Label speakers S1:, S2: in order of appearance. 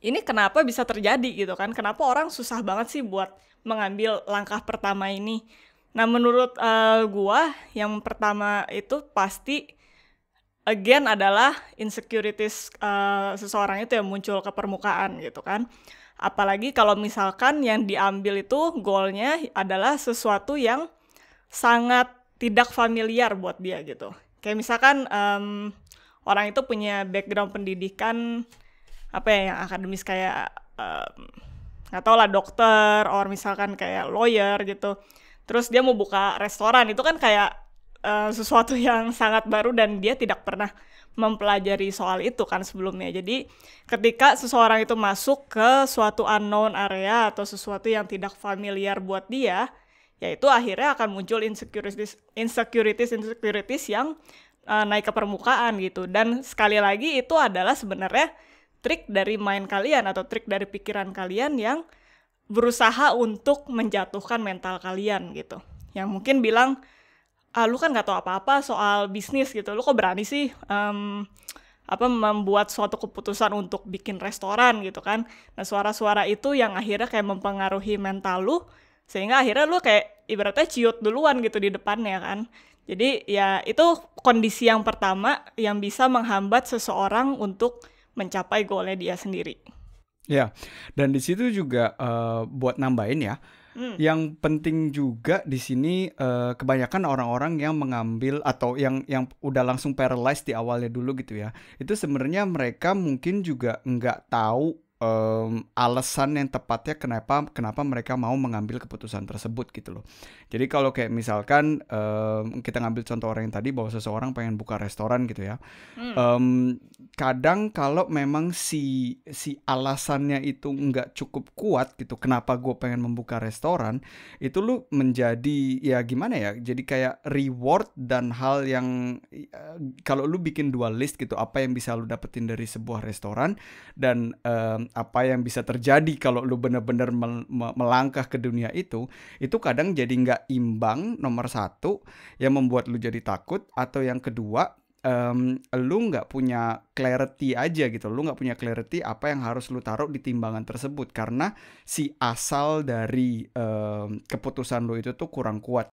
S1: ini kenapa bisa terjadi gitu kan, kenapa orang susah banget sih buat mengambil langkah pertama ini. Nah menurut, gua yang pertama itu pasti again adalah insecurities, seseorang itu yang muncul ke permukaan gitu kan. Apalagi kalau misalkan yang diambil itu goalnya adalah sesuatu yang sangat tidak familiar buat dia gitu. Kayak misalkan, orang itu punya background pendidikan, apa ya, yang akademis kayak, nggak tau lah dokter, or misalkan kayak lawyer gitu. Terus dia mau buka restoran, itu kan kayak, sesuatu yang sangat baru dan dia tidak pernah mempelajari soal itu kan sebelumnya. Jadi ketika seseorang itu masuk ke suatu unknown area atau sesuatu yang tidak familiar buat dia, ya itu akhirnya akan muncul insecurities yang, naik ke permukaan gitu. Dan sekali lagi itu adalah sebenarnya trik dari mind kalian atau trik dari pikiran kalian yang berusaha untuk menjatuhkan mental kalian gitu. Yang mungkin bilang, "Ah, lu kan nggak tahu apa-apa soal bisnis gitu, lu kok berani sih, membuat suatu keputusan untuk bikin restoran," gitu kan. Nah, suara-suara itu yang akhirnya kayak mempengaruhi mental lu, sehingga akhirnya lu kayak ibaratnya ciut duluan gitu di depannya kan. Jadi ya itu kondisi yang pertama yang bisa menghambat seseorang untuk mencapai goal-nya dia sendiri.
S2: Ya, dan di situ juga buat nambahin ya,
S1: Mmm,
S2: yang penting juga di sini kebanyakan orang-orang yang mengambil atau yang udah langsung paralyzed di awalnya dulu gitu ya. Itu sebenarnya mereka mungkin juga nggak tahu alasan yang tepatnya kenapa kenapa mereka mau mengambil keputusan tersebut gitu loh. Jadi kalau kayak misalkan kita ngambil contoh orang yang tadi bahwa seseorang pengen buka restoran gitu ya.
S1: mmm,
S2: Mmm, kadang kalau memang si alasannya itu nggak cukup kuat gitu, kenapa gue pengen membuka restoran, itu lu menjadi ya gimana ya, jadi kayak reward dan hal yang kalau lu bikin dua list gitu, apa yang bisa lu dapetin dari sebuah restoran dan apa yang bisa terjadi kalau lu bener-bener melangkah ke dunia itu kadang jadi nggak imbang, nomor satu, yang membuat lu jadi takut, atau yang kedua lu nggak punya clarity aja gitu, lu nggak punya clarity apa yang harus lu taruh di timbangan tersebut karena si asal dari keputusan lu itu tuh kurang kuat.